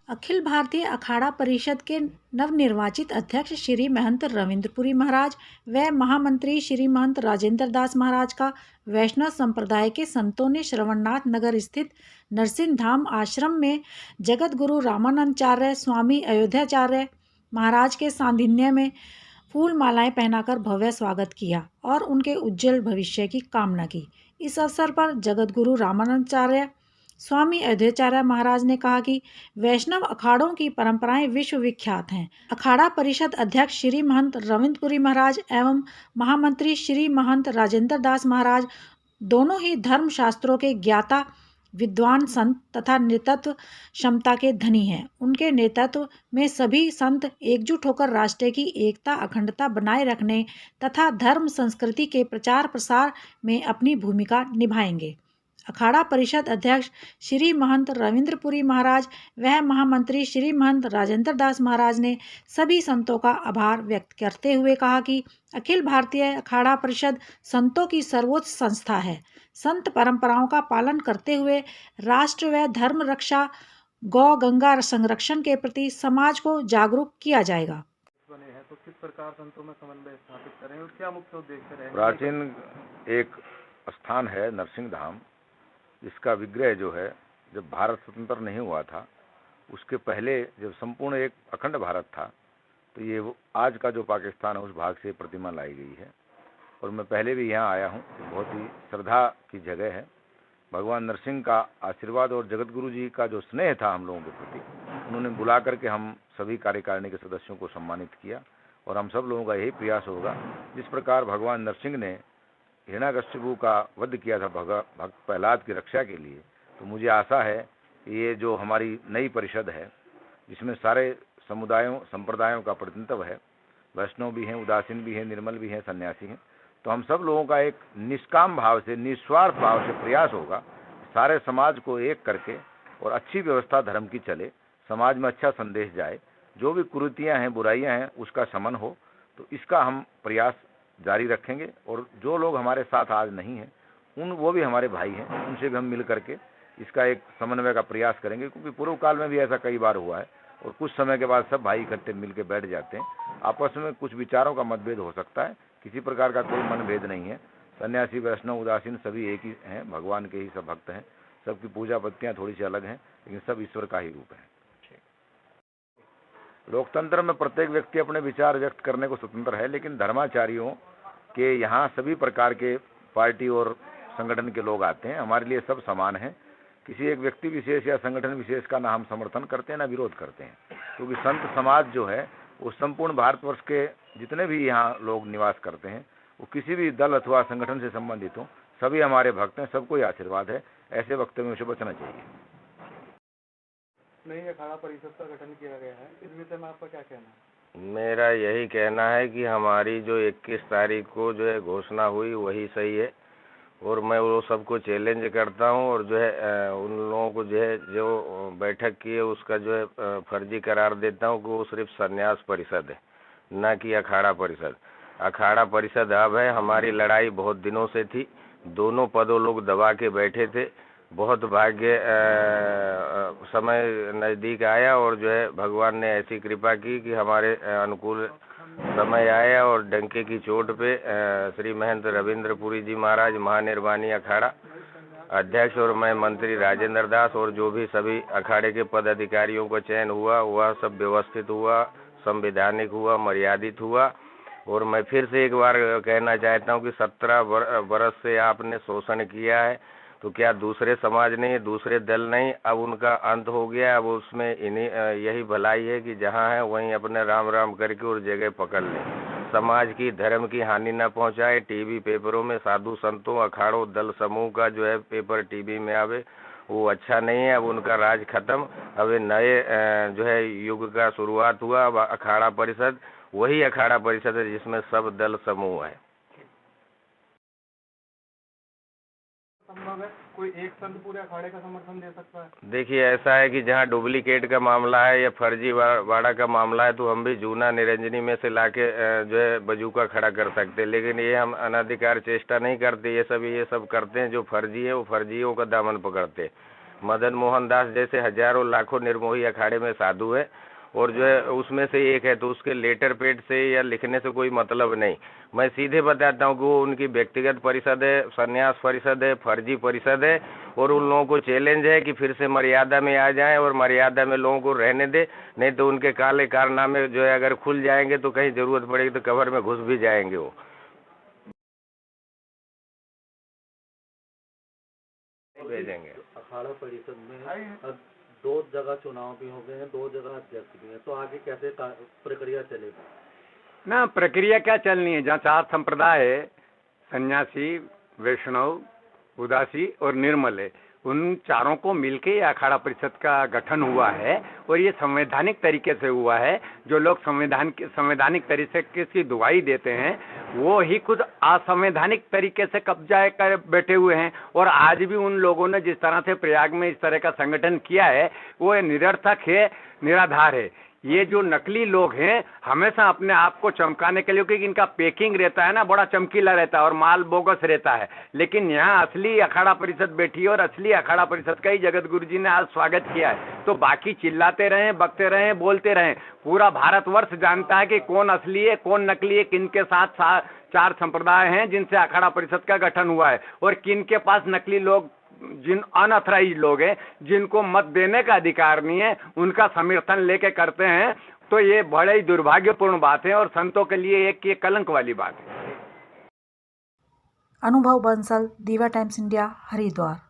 अखिल भारतीय अखाड़ा परिषद के नवनिर्वाचित अध्यक्ष श्री महंत रविंद्रपुरी महाराज व महामंत्री श्री महंत राजेंद्र दास महाराज का वैष्णव संप्रदाय के संतों ने श्रवणनाथ नगर स्थित नरसिंह धाम आश्रम में जगत गुरु रामानंदाचार्य स्वामी अयोध्याचार्य महाराज के सानिध्य में फूल मालाएं पहनाकर भव्य स्वागत किया और उनके उज्जवल भविष्य की कामना की। इस अवसर पर जगत गुरु रामानंदाचार्य स्वामी अयोध्याचार्य महाराज ने कहा कि वैष्णव अखाड़ों की परंपराएं विश्व विख्यात हैं। अखाड़ा परिषद अध्यक्ष श्री महंत रविंद्रपुरी महाराज एवं महामंत्री श्री महंत राजेंद्र दास महाराज दोनों ही धर्म शास्त्रों के ज्ञाता विद्वान संत तथा नेतृत्व क्षमता के धनी हैं। उनके नेतृत्व में सभी संत एकजुट होकर राष्ट्र की एकता अखंडता बनाए रखने तथा धर्म संस्कृति के प्रचार प्रसार में अपनी भूमिका निभाएंगे। अखाड़ा परिषद अध्यक्ष श्री महंत रविंद्रपुरी महाराज व महामंत्री श्री महंत राजेंद्र दास महाराज ने सभी संतों का आभार व्यक्त करते हुए कहा कि अखिल भारतीय अखाड़ा परिषद संतों की सर्वोच्च संस्था है। संत परंपराओं का पालन करते हुए राष्ट्र व धर्म रक्षा गौ गंगा संरक्षण के प्रति समाज को जागरूक किया जाएगा। बने हैं तो किस प्रकार संतों में समन्वय स्थापित करें और क्या मुख्य उद्देश्य रहेंगे? प्राचीन एक स्थान है नरसिंह धाम, जिसका विग्रह जो है जब भारत स्वतंत्र नहीं हुआ था उसके पहले जब संपूर्ण एक अखंड भारत था तो ये आज का जो पाकिस्तान है उस भाग से प्रतिमा लाई गई है। और मैं पहले भी यहाँ आया हूँ, बहुत ही श्रद्धा की जगह है। भगवान नरसिंह का आशीर्वाद और जगत गुरु जी का जो स्नेह था हम लोगों के प्रति, उन्होंने बुला करके हम सभी कार्यकारिणी के सदस्यों को सम्मानित किया। और हम सब लोगों का यही प्रयास होगा, जिस प्रकार भगवान नरसिंह ने हिरण्यकश्यपु का वध किया था भक्त प्रहलाद की रक्षा के लिए, तो मुझे आशा है कि ये जो हमारी नई परिषद है जिसमें सारे समुदायों संप्रदायों का प्रतिनिधित्व है, वैष्णव भी हैं, उदासीन भी हैं, निर्मल भी हैं, सन्यासी हैं, तो हम सब लोगों का एक निष्काम भाव से निस्वार्थ भाव से प्रयास होगा सारे समाज को एक करके और अच्छी व्यवस्था धर्म की चले, समाज में अच्छा संदेश जाए, जो भी कुरीतियाँ हैं बुराइयाँ हैं उसका शमन हो। तो इसका हम प्रयास जारी रखेंगे। और जो लोग हमारे साथ आज नहीं हैं वो भी हमारे भाई हैं, उनसे भी हम मिल करके इसका एक समन्वय का प्रयास करेंगे, क्योंकि पूर्व काल में भी ऐसा कई बार हुआ है और कुछ समय के बाद सब भाई इकट्ठे मिल के बैठ जाते हैं। आपस में कुछ विचारों का मतभेद हो सकता है, किसी प्रकार का कोई मनभेद नहीं है। सन्यासी वैष्णव उदासीन सभी एक ही हैं, भगवान के ही सब भक्त हैं। सबकी पूजा पत्तियाँ थोड़ी सी अलग हैं लेकिन सब ईश्वर का ही रूप है। लोकतंत्र में प्रत्येक व्यक्ति अपने विचार व्यक्त करने को स्वतंत्र है, लेकिन धर्माचार्यों के यहाँ सभी प्रकार के पार्टी और संगठन के लोग आते हैं। हमारे लिए सब समान हैं। किसी एक व्यक्ति विशेष या संगठन विशेष का ना हम समर्थन करते हैं ना विरोध करते हैं, क्योंकि संत समाज जो है वो संपूर्ण भारतवर्ष के जितने भी यहाँ लोग निवास करते हैं वो किसी भी दल अथवा संगठन से संबंधित हो, सभी हमारे भक्त हैं, सबको ही आशीर्वाद है। ऐसे वक्तव्यों से बचना चाहिए। नई अखाड़ा परिषद का गठन किया गया है, इस विषय में आपका क्या कहना है? मेरा यही कहना है कि हमारी जो 21 तारीख को जो है घोषणा हुई वही सही है, और मैं वो सबको चैलेंज करता हूँ और जो है उन लोगों को जो है जो बैठक की है उसका जो है फर्जी करार देता हूँ कि वो सिर्फ संन्यास परिषद है, ना कि अखाड़ा परिषद। अखाड़ा परिषद अब है। हमारी लड़ाई बहुत दिनों से थी, दोनों पदों लोग दबा के बैठे थे। बहुत भाग्य समय नज़दीक आया और जो है भगवान ने ऐसी कृपा की कि हमारे अनुकूल समय आया और डंके की चोट पे श्री महंत रविंद्रपुरी जी महाराज महानिर्वाणी अखाड़ा अध्यक्ष और मैं मंत्री राजेंद्र दास और जो भी सभी अखाड़े के पदाधिकारियों का चयन हुआ वह सब व्यवस्थित हुआ, संवैधानिक हुआ, मर्यादित हुआ। और मैं फिर से एक बार कहना चाहता हूँ कि 17 बरस से आपने शोषण किया है, तो क्या दूसरे समाज नहीं, दूसरे दल नहीं, अब उनका अंत हो गया। अब उसमें इन्हीं यही भलाई है कि जहाँ है वहीं अपने राम राम करके और जगह पकड़ लें, समाज की धर्म की हानि न पहुँचाए। टीवी पेपरों में साधु संतों अखाड़ों दल समूह का जो है पेपर टीवी में आवे वो अच्छा नहीं है। अब उनका राज खत्म, अब नए जो है युग का शुरुआत हुआ। अब अखाड़ा परिषद वही अखाड़ा परिषद है जिसमें सब दल समूह है। संभव है कोई एक संत पूरे अखाड़े का समर्थन दे सकता है? देखिए ऐसा है कि जहाँ डुप्लीकेट का मामला है या फर्जी वाड़ा का मामला है तो हम भी जूना निरंजनी में से लाके जो है बजूका खड़ा कर सकते हैं, लेकिन ये हम अनाधिकार चेष्टा नहीं करते। ये सब करते हैं जो फर्जी है वो फर्जियों का दामन पकड़ते हैं। मदन मोहन दास जैसे हजारों लाखों निर्मोही अखाड़े में साधु है और जो है उसमें से एक है, तो उसके लेटर पेड से या लिखने से कोई मतलब नहीं। मैं सीधे बताता हूँ कि वो उनकी व्यक्तिगत परिषद है, संन्यास परिषद है, फर्जी परिषद है और उन लोगों को चैलेंज है कि फिर से मर्यादा में आ जाएं और मर्यादा में लोगों को रहने दे, नहीं तो उनके काले कारनामे जो है अगर खुल जाएंगे तो कहीं जरूरत पड़ेगी तो कब्र में घुस भी जाएंगे वो। भेजेंगे। अखाड़ा परिषद में अब 2 जगह चुनाव भी हो गए हैं, 2 जगह अध्यक्ष भी हैं, तो आगे कैसे प्रक्रिया चलेगी? ना प्रक्रिया क्या चलनी है, जहाँ 4 संप्रदाय है, सन्यासी, वैष्णव, उदासी और निर्मल है, उन चारों को मिलके ये अखाड़ा परिषद का गठन हुआ है और ये संवैधानिक तरीके से हुआ है। जो लोग संवैधानिक तरीके की दुहाई देते हैं वो ही खुद असंवैधानिक तरीके से कब्जा कर बैठे हुए हैं। और आज भी उन लोगों ने जिस तरह से प्रयाग में इस तरह का संगठन किया है वो निरर्थक है, निराधार है। ये जो नकली लोग हैं हमेशा अपने आप को चमकाने के लिए, क्योंकि इनका पैकिंग रहता है ना बड़ा चमकीला रहता है और माल बोगस रहता है, लेकिन यहाँ असली अखाड़ा परिषद बैठी है और असली अखाड़ा परिषद का ही जगत गुरु जी ने आज स्वागत किया है। तो बाकी चिल्लाते रहें, बकते रहें, बोलते रहें, पूरा भारतवर्ष जानता है कि कौन असली है कौन नकली है, किनके साथ 4 संप्रदाय हैं जिनसे अखाड़ा परिषद का गठन हुआ है और किनके पास नकली लोग, जिन अनऑथराइज्ड लोग हैं जिनको मत देने का अधिकार नहीं है, उनका समर्थन लेके करते हैं। तो ये बड़े ही दुर्भाग्यपूर्ण बात है और संतों के लिए एक ये कलंक वाली बात है। अनुभव बंसल, दिव्या टाइम्स इंडिया, हरिद्वार।